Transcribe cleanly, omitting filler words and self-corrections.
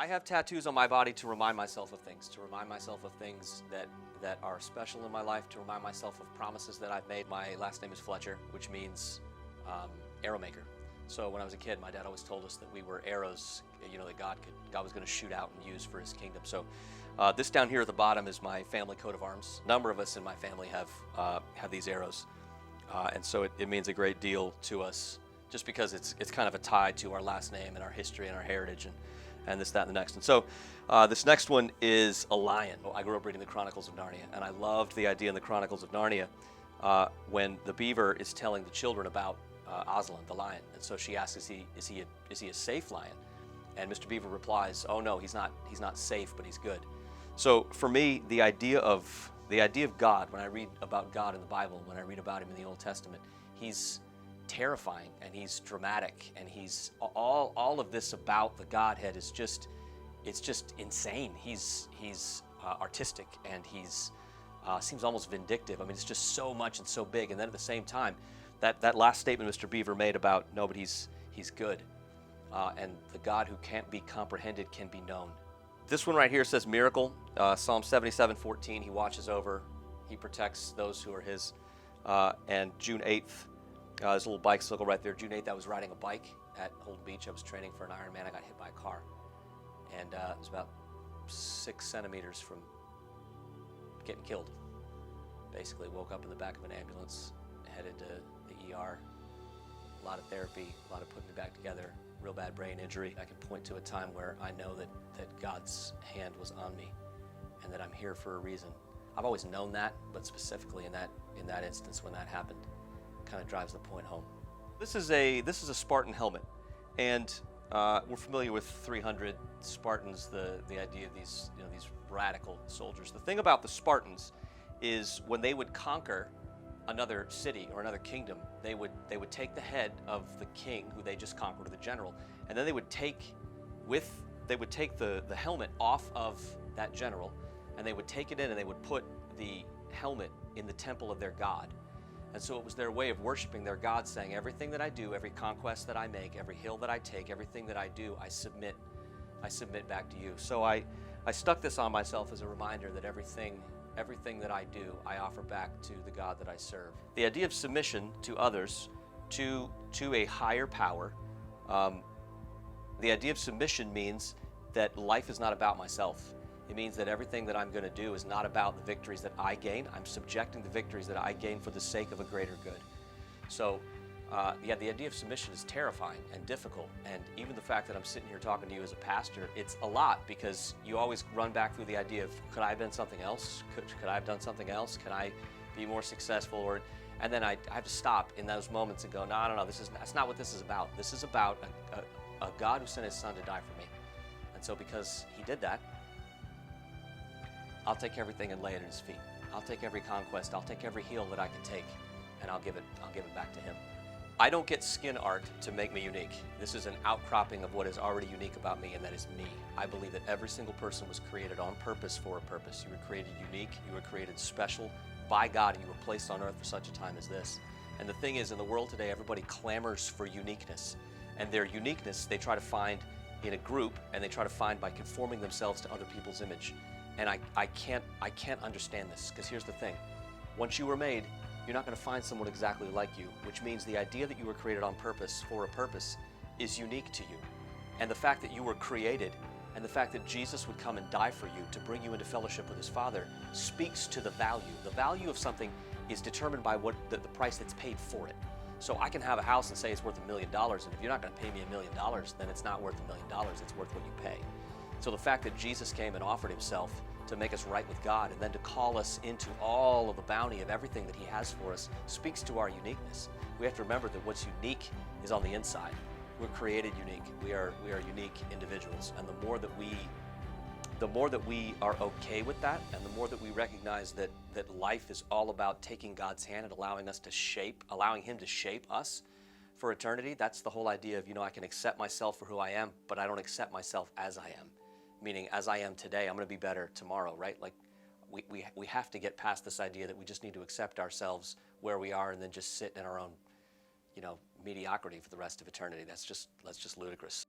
I have tattoos on my body to remind myself of things, that are special in my life, to remind myself of promises that I've made. My last name is Fletcher, which means arrow maker. So when I was a kid, my dad always told us that we were arrows, that God was going to shoot out and use for His kingdom. So this down here at the bottom is my family coat of arms. A number of us in my family have these arrows, and so it means a great deal to us, just because it's kind of a tie to our last name and our history and our heritage and this, that, and the next. And so this next one is a lion. I grew up reading the Chronicles of Narnia, and I loved the idea in the Chronicles of Narnia when the beaver is telling the children about Aslan, the lion. And so she asks, is he a safe lion? And Mr. Beaver replies, oh no, he's not safe, but he's good. So for me, the idea of God, when I read about God in the Bible, when I read about Him in the Old Testament, He's terrifying and He's dramatic, and He's all of this about the Godhead is just insane. He's artistic, and He's seems almost vindictive. I mean, it's just so much and so big. And then at the same time, that last statement Mr. Beaver made about no, but he's good, and the God who can't be comprehended can be known. This one right here says miracle. Psalm 77:14. He watches over, He protects those who are His. And June 8th, there's a little bicycle right there. June 8th, I was riding a bike at Holden Beach. I was training for an Ironman. I got hit by a car, and it was about 6 centimeters from getting killed. Basically, woke up in the back of an ambulance, headed to the ER. A lot of therapy, a lot of putting me back together. Real bad brain injury. I can point to a time where I know that God's hand was on me, and that I'm here for a reason. I've always known that, but specifically in that instance when that happened, kind of drives the point home. This is a Spartan helmet, and we're familiar with 300 Spartans. The idea of these radical soldiers. The thing about the Spartans is when they would conquer another city or another kingdom, they would take the head of the king who they just conquered, or the general, and then they would take the helmet off of that general, and they would take it in and they would put the helmet in the temple of their god. And so it was their way of worshiping their god, saying, everything that I do, every conquest that I make, every hill that I take, everything that I do, I submit back to you. So I stuck this on myself as a reminder that everything that I do, I offer back to the God that I serve. The idea of submission to others, to a higher power. The idea of submission means that life is not about myself. It means that everything that I'm going to do is not about the victories that I gain. I'm subjecting the victories that I gain for the sake of a greater good. So, the idea of submission is terrifying and difficult. And even the fact that I'm sitting here talking to you as a pastor, it's a lot, because you always run back through the idea of, could I have been something else? Could I have done something else? Can I be more successful? And then I have to stop in those moments and go, no, that's not what this is about. This is about a God who sent His Son to die for me. And so because He did that, I'll take everything and lay it at His feet. I'll take every conquest, I'll take every heel that I can take, and I'll give it back to Him. I don't get skin art to make me unique. This is an outcropping of what is already unique about me, and that is me. I believe that every single person was created on purpose for a purpose. You were created unique, you were created special by God, and you were placed on earth for such a time as this. And the thing is, in the world today, everybody clamors for uniqueness. And their uniqueness they try to find in a group, and they try to find by conforming themselves to other people's image. And I can't understand this, because here's the thing. Once you were made, you're not going to find someone exactly like you, which means the idea that you were created on purpose for a purpose is unique to you. And the fact that you were created, and the fact that Jesus would come and die for you to bring you into fellowship with His Father, speaks to the value. The value of something is determined by what the price that's paid for it. So I can have a house and say it's worth $1 million, and if you're not going to pay me $1 million, then it's not worth $1 million, it's worth what you pay. So the fact that Jesus came and offered Himself to make us right with God, and then to call us into all of the bounty of everything that He has for us, speaks to our uniqueness. We have to remember that what's unique is on the inside. We're created unique. We are unique individuals, and the more that we are okay with that, and the more that we recognize that life is all about taking God's hand and allowing Him to shape us for eternity. That's the whole idea of, I can accept myself for who I am, but I don't accept myself as I am. Meaning, as I am today, I'm going to be better tomorrow, right? Like, we have to get past this idea that we just need to accept ourselves where we are and then just sit in our own, mediocrity for the rest of eternity. That's just ludicrous.